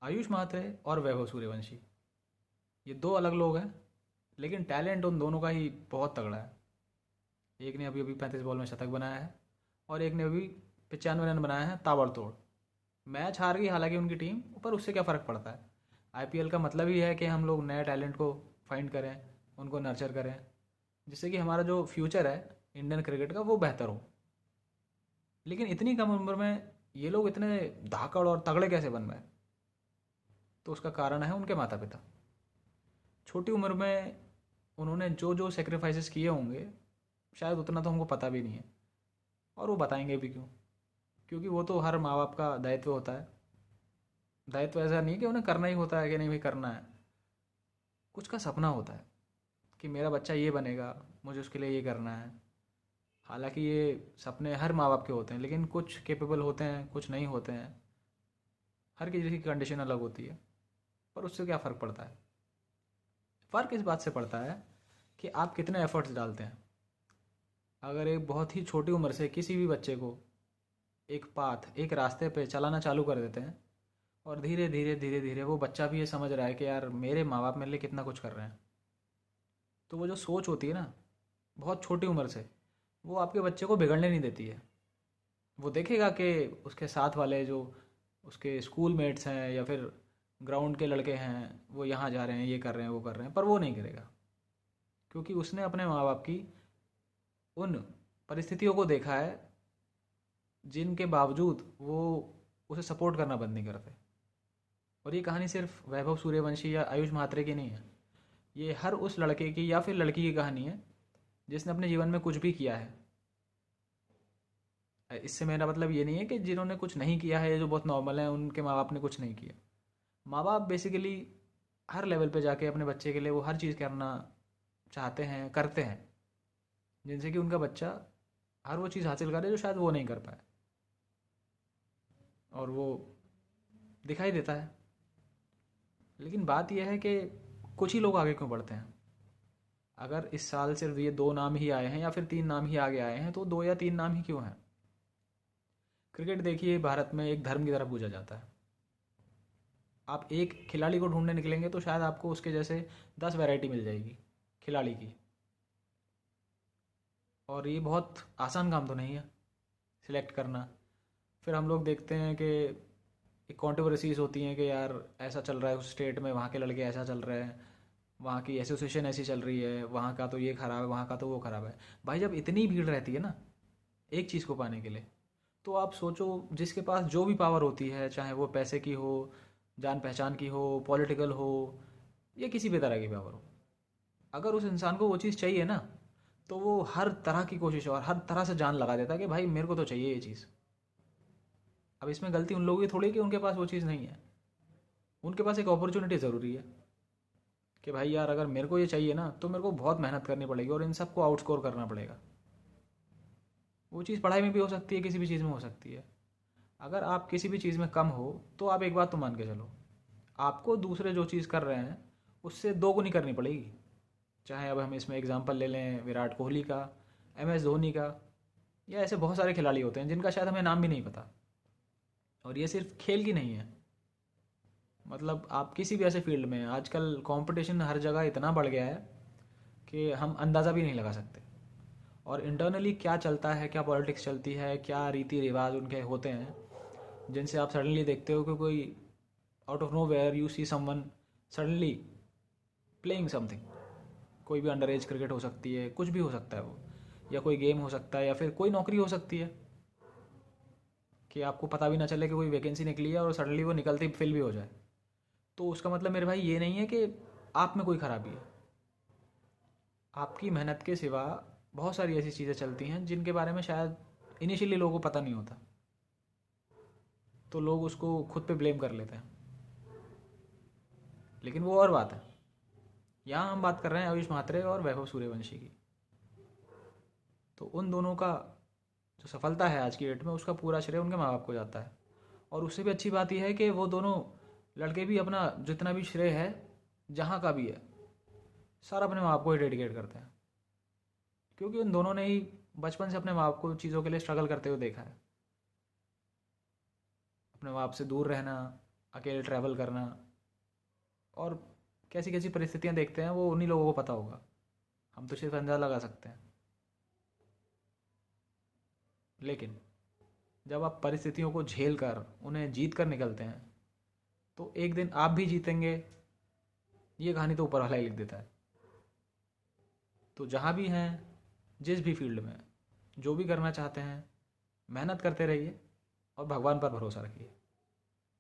आयुष मात्रे और वैभव सूर्यवंशी, ये दो अलग लोग हैं, लेकिन टैलेंट उन दोनों का ही बहुत तगड़ा है। एक ने अभी अभी 35 बॉल में शतक बनाया है और एक ने अभी 95 रन बनाया है ताबड़तोड़। मैच हार गई हालांकि उनकी टीम, पर उससे क्या फ़र्क पड़ता है। आईपीएल का मतलब ही है कि हम लोग नए टैलेंट को फाइंड करें, उनको नर्चर करें, जिससे कि हमारा जो फ्यूचर है इंडियन क्रिकेट का वो बेहतर हो। लेकिन इतनी कम उम्र में ये लोग इतने धाकड़ और तगड़े कैसे बन गए? तो उसका कारण है उनके माता पिता। छोटी उम्र में उन्होंने जो जो सेक्रीफाइसेस किए होंगे, शायद उतना तो हमको पता भी नहीं है, और वो बताएंगे भी क्यों? क्योंकि वो तो हर माँ बाप का दायित्व होता है। दायित्व ऐसा नहीं कि उन्हें करना ही होता है कि नहीं भाई करना है, कुछ का सपना होता है कि मेरा बच्चा ये बनेगा, मुझे उसके लिए ये करना है। हालांकि ये सपने हर माँ बाप के होते हैं, लेकिन कुछ केपेबल होते हैं, कुछ नहीं होते हैं। हर किसी की कंडीशन अलग होती है, पर उससे क्या फ़र्क पड़ता है? फ़र्क इस बात से पड़ता है कि आप कितने एफर्ट्स डालते हैं। अगर एक बहुत ही छोटी उम्र से किसी भी बच्चे को एक पाथ, एक रास्ते पे चलाना चालू कर देते हैं, और धीरे धीरे धीरे धीरे वो बच्चा भी ये समझ रहा है कि यार मेरे माँ बाप मेरे लिए कितना कुछ कर रहे हैं, तो वो जो सोच होती है ना, बहुत छोटी उम्र से, वो आपके बच्चे को बिगड़ने नहीं देती है। वो देखेगा कि उसके साथ वाले जो उसके स्कूल मेट्स हैं या फिर ग्राउंड के लड़के हैं, वो यहाँ जा रहे हैं, ये कर रहे हैं, वो कर रहे हैं, पर वो नहीं करेगा, क्योंकि उसने अपने माँ बाप की उन परिस्थितियों को देखा है जिनके बावजूद वो उसे सपोर्ट करना बंद नहीं करते। और ये कहानी सिर्फ वैभव सूर्यवंशी या आयुष म्हात्रे की नहीं है, ये हर उस लड़के की या फिर लड़की की कहानी है जिसने अपने जीवन में कुछ भी किया है। इससे मेरा मतलब ये नहीं है कि जिन्होंने कुछ नहीं किया है, जो बहुत नॉर्मल है, उनके माँ बाप ने कुछ नहीं किया। माँ बाप बेसिकली हर लेवल पे जाके अपने बच्चे के लिए वो हर चीज़ करना चाहते हैं, करते हैं, जिनसे कि उनका बच्चा हर वो चीज़ हासिल करे जो शायद वो नहीं कर पाए। और वो दिखाई देता है। लेकिन बात यह है कि कुछ ही लोग आगे क्यों बढ़ते हैं? अगर इस साल सिर्फ ये दो नाम ही आए हैं या फिर तीन नाम ही आगे आए हैं, तो दो या तीन नाम ही क्यों हैं? क्रिकेट देखिए, भारत में एक धर्म की तरह पूजा जाता है। आप एक खिलाड़ी को ढूंढने निकलेंगे तो शायद आपको उसके जैसे 10 वैरायटी मिल जाएगी खिलाड़ी की। और ये बहुत आसान काम तो नहीं है सिलेक्ट करना। फिर हम लोग देखते हैं कि एक कॉन्ट्रोवर्सीज होती हैं कि यार ऐसा चल रहा है उस स्टेट में, वहाँ के लड़के ऐसा चल रहे हैं, वहाँ की एसोसिएशन ऐसी चल रही है, वहाँ का तो ये ख़राब है, वहाँ का तो वो ख़राब है। भाई जब इतनी भीड़ रहती है ना एक चीज़ को पाने के लिए, तो आप सोचो, जिसके पास जो भी पावर होती है, चाहे वो पैसे की हो, जान पहचान की हो, पॉलिटिकल हो, या किसी भी तरह की पावर हो, अगर उस इंसान को वो चीज़ चाहिए ना, तो वो हर तरह की कोशिश और हर तरह से जान लगा देता है कि भाई मेरे को तो चाहिए ये चीज़। अब इसमें गलती उन लोगों की थोड़ी कि उनके पास वो चीज़ नहीं है। उनके पास एक अपॉर्चुनिटी ज़रूरी है कि भाई यार अगर मेरे को ये चाहिए ना, तो मेरे को बहुत मेहनत करनी पड़ेगी और इन सबको आउटस्कोर करना पड़ेगा। वो चीज़ पढ़ाई में भी हो सकती है, किसी भी चीज़ में हो सकती है। अगर आप किसी भी चीज़ में कम हो, तो आप एक बात तो मान के चलो, आपको दूसरे जो चीज़ कर रहे हैं उससे दोगुनी करनी पड़ेगी। चाहे अब हम इसमें एग्जांपल ले लें विराट कोहली का, एम एस धोनी का, या ऐसे बहुत सारे खिलाड़ी होते हैं जिनका शायद हमें नाम भी नहीं पता। और ये सिर्फ खेल की नहीं है, मतलब आप किसी भी ऐसे फील्ड में, आजकल कंपटीशन हर जगह इतना बढ़ गया है कि हम अंदाज़ा भी नहीं लगा सकते। और इंटरनली क्या चलता है, क्या पॉलिटिक्स चलती है, क्या रीति रिवाज उनके होते हैं, जिनसे आप सडनली देखते हो कि कोई out of nowhere you see someone suddenly playing something. कोई भी अंडर एज क्रिकेट हो सकती है, कुछ भी हो सकता है वो, या कोई गेम हो सकता है, या फिर कोई नौकरी हो सकती है कि आपको पता भी ना चले कि कोई वैकेंसी निकली है और सडनली वो निकलती फिल भी हो जाए। तो उसका मतलब मेरे भाई ये नहीं है कि आप में कोई खराबी है। आपकी मेहनत के सिवा बहुत सारी ऐसी चीज़ें चलती हैं जिनके बारे में शायद इनिशियली लोगों को पता नहीं होता, तो लोग उसको खुद पे ब्लेम कर लेते हैं। लेकिन वो और बात है। यहाँ हम बात कर रहे हैं आयुष म्हात्रे और वैभव सूर्यवंशी की। तो उन दोनों का जो सफलता है आज की डेट में, उसका पूरा श्रेय उनके माँ बाप को जाता है। और उससे भी अच्छी बात यह है कि वो दोनों लड़के भी अपना जितना भी श्रेय है, जहाँ का भी है, सारा अपने माँ बाप को ही डेडिकेट करते हैं, क्योंकि उन दोनों ने ही बचपन से अपने माँ बाप को चीज़ों के लिए स्ट्रगल करते हुए देखा है। अपने माँ बाप से दूर रहना, अकेले ट्रैवल करना, और कैसी कैसी परिस्थितियाँ देखते हैं वो उन्हीं लोगों को पता होगा। हम तो सिर्फ अंदाज़ा लगा सकते हैं। लेकिन जब आप परिस्थितियों को झेल कर उन्हें जीत कर निकलते हैं तो एक दिन आप भी जीतेंगे, ये कहानी तो ऊपर वाला ही लिख देता है। तो जहाँ भी हैं, जिस भी फील्ड में जो भी करना चाहते हैं, मेहनत करते रहिए और भगवान पर भरोसा रखिए।